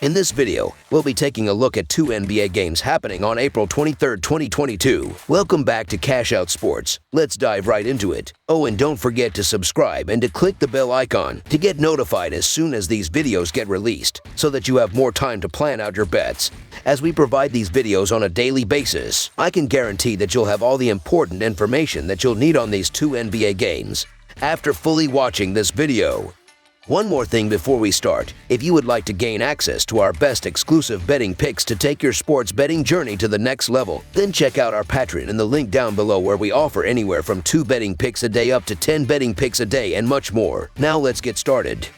In this video, we'll be taking a look at 2 NBA games happening on April 23, 2022. Welcome back to Cash Out Sports. Let's dive right into it. Oh, and don't forget to subscribe and to click the bell icon to get notified as soon as these videos get released, so that you have more time to plan out your bets. As we provide these videos on a daily basis, I can guarantee that you'll have all the important information that you'll need on these 2 NBA games after fully watching this video. One more thing before we start. If you would like to gain access to our best exclusive betting picks to take your sports betting journey to the next level, then check out our Patreon in the link down below, where we offer anywhere from 2 betting picks a day up to 10 betting picks a day and much more. Now let's get started.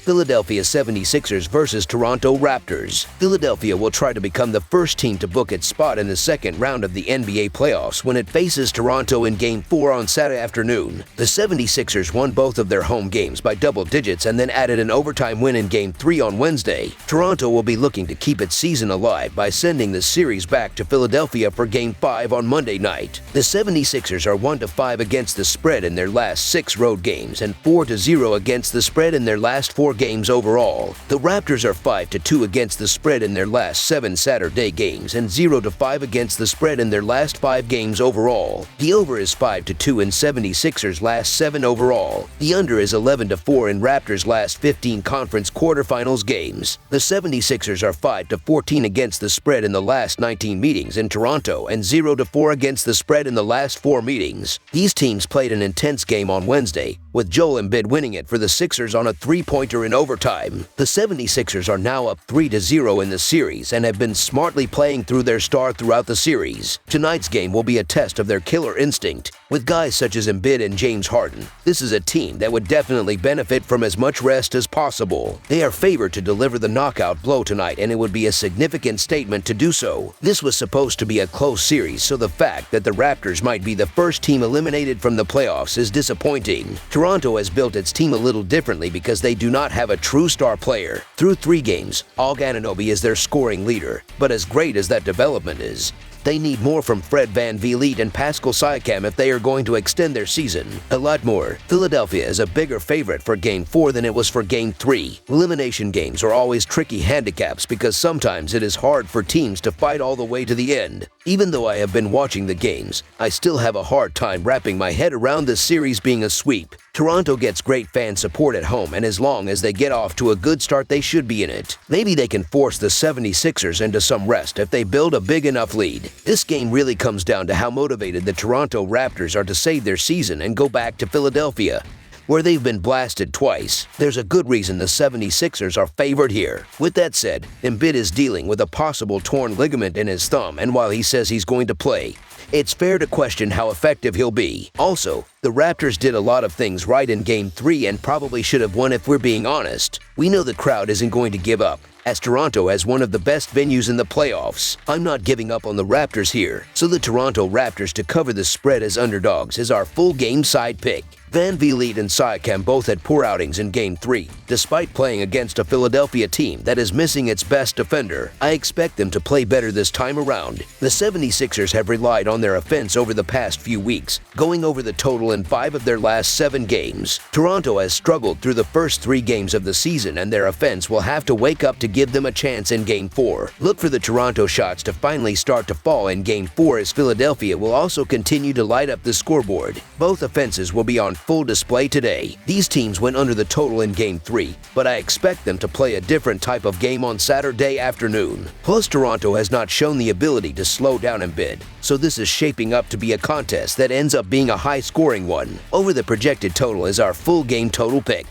Philadelphia 76ers versus Toronto Raptors. Philadelphia will try to become the first team to book its spot in the second round of the NBA playoffs when it faces Toronto in Game 4 on Saturday afternoon. The 76ers won both of their home games by double digits and then added an overtime win in Game 3 on Wednesday. Toronto will be looking to keep its season alive by sending the series back to Philadelphia for Game 5 on Monday night. The 76ers are 1-5 against the spread in their last 6 road games and 4-0 against the spread in their last 4 games overall. The Raptors are 5-2 against the spread in their last 7 Saturday games and 0-5 against the spread in their last 5 games overall. The over is 5-2 in 76ers' last 7 overall. The under is 11-4 in Raptors' last 15 conference quarterfinals games. The 76ers are 5-14 against the spread in the last 19 meetings in Toronto and 0-4 against the spread in the last 4 meetings. These teams played an intense game on Wednesday, with Joel Embiid winning it for the Sixers on a 3-pointer in overtime. The 76ers are now up 3-0 in the series and have been smartly playing through their star throughout the series. Tonight's game will be a test of their killer instinct. With guys such as Embiid and James Harden, this is a team that would definitely benefit from as much rest as possible. They are favored to deliver the knockout blow tonight, and it would be a significant statement to do so. This was supposed to be a close series, so the fact that the Raptors might be the first team eliminated from the playoffs is disappointing. Toronto has built its team a little differently because they do not have a true star player. Through 3 games, Og Anunoby is their scoring leader, but as great as that development is, they need more from Fred VanVleet and Pascal Siakam if they are going to extend their season. A lot more. Philadelphia is a bigger favorite for Game 4 than it was for Game 3. Elimination games are always tricky handicaps because sometimes it is hard for teams to fight all the way to the end. Even though I have been watching the games, I still have a hard time wrapping my head around this series being a sweep. Toronto gets great fan support at home, and as long as they get off to a good start, they should be in it. Maybe they can force the 76ers into some rest if they build a big enough lead. This game really comes down to how motivated the Toronto Raptors are to save their season and go back to Philadelphia, where they've been blasted twice. There's a good reason the 76ers are favored here. With that said, Embiid is dealing with a possible torn ligament in his thumb, and while he says he's going to play, it's fair to question how effective he'll be. Also, the Raptors did a lot of things right in Game 3 and probably should have won if we're being honest. We know the crowd isn't going to give up, as Toronto has one of the best venues in the playoffs. I'm not giving up on the Raptors here, so the Toronto Raptors to cover the spread as underdogs is our full game side pick. VanVleet and Siakam both had poor outings in Game 3, despite playing against a Philadelphia team that is missing its best defender. I expect them to play better this time around. The 76ers have relied on their offense over the past few weeks, going over the total in 5 of their last 7 games. Toronto has struggled through the first 3 games of the season, and their offense will have to wake up to give them a chance in Game 4. Look for the Toronto shots to finally start to fall in Game 4, as Philadelphia will also continue to light up the scoreboard. Both offenses will be on full display today. These teams went under the total in Game 3, but I expect them to play a different type of game on Saturday afternoon. Plus, Toronto has not shown the ability to slow down Embiid, so this is shaping up to be a contest that ends up being a high-scoring one. Over the projected total is our full game total pick.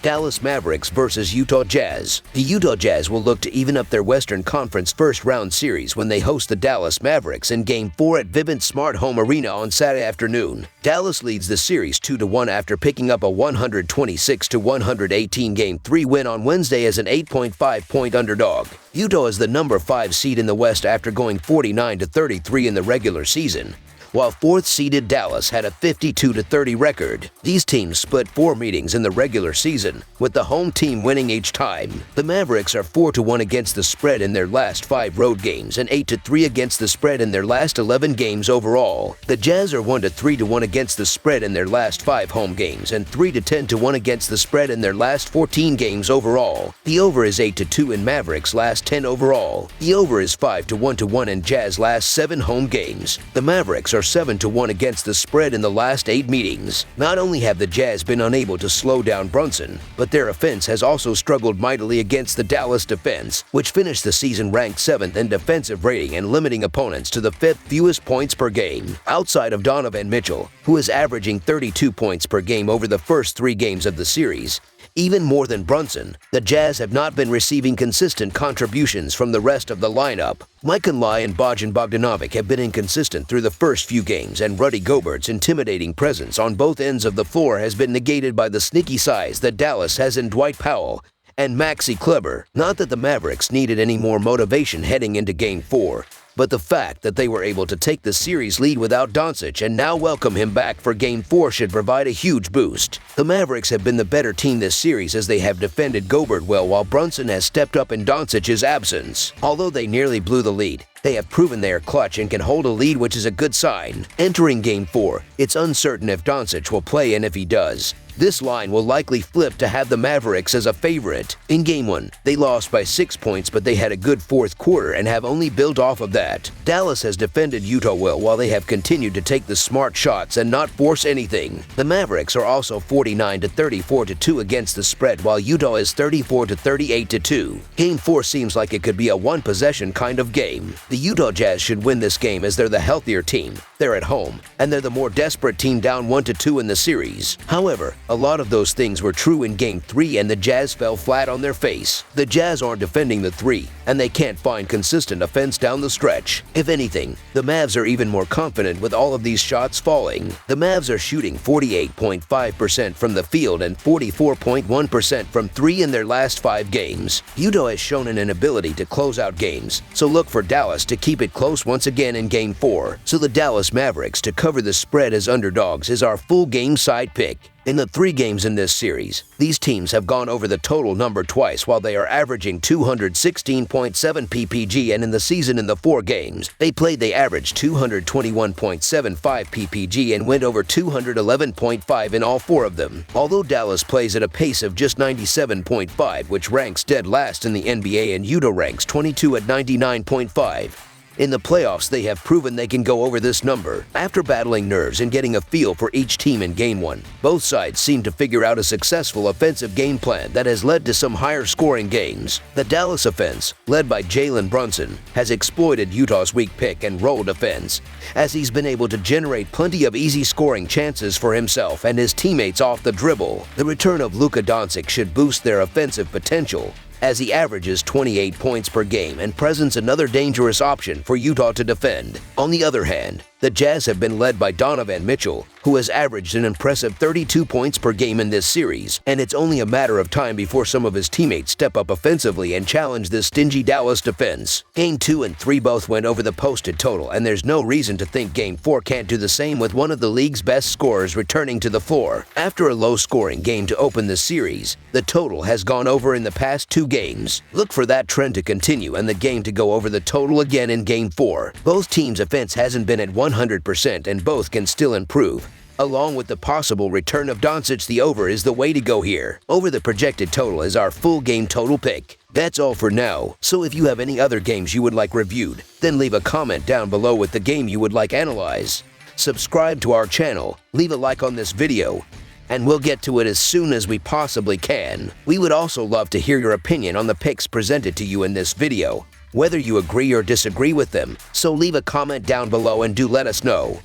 Dallas Mavericks versus Utah Jazz. The Utah Jazz will look to even up their Western Conference first-round series when they host the Dallas Mavericks in Game 4 at Vivint Smart Home Arena on Saturday afternoon. Dallas leads the series 2-1 after picking up a 126-118 Game 3 win on Wednesday as an 8.5-point underdog. Utah is the number 5 seed in the West after going 49-33 in the regular season, while 4th-seeded Dallas had a 52-30 record. These teams split 4 meetings in the regular season, with the home team winning each time. The Mavericks are 4-1 against the spread in their last 5 road games and 8-3 against the spread in their last 11 games overall. The Jazz are 1-3-1 against the spread in their last 5 home games and 3-10-1 against the spread in their last 14 games overall. The over is 8-2 in Mavericks' last 10 overall. The over is 5-1 in Jazz last 7 home games. The Mavericks are 7-1 against the spread in the last 8 meetings. Not only have the Jazz been unable to slow down Brunson, but their offense has also struggled mightily against the Dallas defense, which finished the season ranked 7th in defensive rating and limiting opponents to the 5th fewest points per game. Outside of Donovan Mitchell, who is averaging 32 points per game over the first 3 games of the series, even more than Brunson, the Jazz have not been receiving consistent contributions from the rest of the lineup. Mike Conley and Bojan Bogdanovic have been inconsistent through the first few games, and Rudy Gobert's intimidating presence on both ends of the floor has been negated by the sneaky size that Dallas has in Dwight Powell and Maxi Kleber. Not that the Mavericks needed any more motivation heading into Game 4, but the fact that they were able to take the series lead without Doncic and now welcome him back for Game 4 should provide a huge boost. The Mavericks have been the better team this series as they have defended Gobert well while Brunson has stepped up in Doncic's absence. Although they nearly blew the lead, they have proven they are clutch and can hold a lead, which is a good sign. Entering Game 4, it's uncertain if Doncic will play, and if he does, this line will likely flip to have the Mavericks as a favorite. In Game 1, they lost by 6 points, but they had a good fourth quarter and have only built off of that. Dallas has defended Utah well while they have continued to take the smart shots and not force anything. The Mavericks are also 49-34-2 against the spread, while Utah is 34-38-2. Game 4 seems like it could be a one-possession kind of game. The Utah Jazz should win this game as they're the healthier team, they're at home, and they're the more desperate team down 1-2 in the series. However, a lot of those things were true in Game 3 and the Jazz fell flat on their face. The Jazz aren't defending the 3, and they can't find consistent offense down the stretch. If anything, the Mavs are even more confident with all of these shots falling. The Mavs are shooting 48.5% from the field and 44.1% from 3 in their last 5 games. Utah has shown an inability to close out games, so look for Dallas to keep it close once again in Game 4. So the Dallas Mavericks to cover the spread as underdogs is our full game side pick. In the 3 games in this series, these teams have gone over the total number twice while they are averaging 216.7 ppg, and in the season in the 4 games they played they averaged 221.75 ppg and went over 211.5 in all 4 of them. Although Dallas plays at a pace of just 97.5, which ranks dead last in the NBA, and Utah ranks 22 at 99.5. In the playoffs, they have proven they can go over this number. After battling nerves and getting a feel for each team in Game 1, both sides seem to figure out a successful offensive game plan that has led to some higher scoring games. The Dallas offense, led by Jalen Brunson, has exploited Utah's weak pick and roll defense, as he's been able to generate plenty of easy scoring chances for himself and his teammates off the dribble. The return of Luka Doncic should boost their offensive potential, as he averages 28 points per game and presents another dangerous option for Utah to defend. On the other hand, the Jazz have been led by Donovan Mitchell, who has averaged an impressive 32 points per game in this series, and it's only a matter of time before some of his teammates step up offensively and challenge this stingy Dallas defense. Game 2 and 3 both went over the posted total, and there's no reason to think Game 4 can't do the same with one of the league's best scorers returning to the floor. After a low-scoring game to open the series, the total has gone over in the past 2 games. Look for that trend to continue and the game to go over the total again in Game 4. Both teams' offense hasn't been at 100%, and both can still improve. Along with the possible return of Doncic, the over is the way to go here. Over the projected total is our full game total pick. That's all for now, so if you have any other games you would like reviewed, then leave a comment down below with the game you would like analyzed. Subscribe to our channel, leave a like on this video, and we'll get to it as soon as we possibly can. We would also love to hear your opinion on the picks presented to you in this video, whether you agree or disagree with them, so leave a comment down below and do let us know.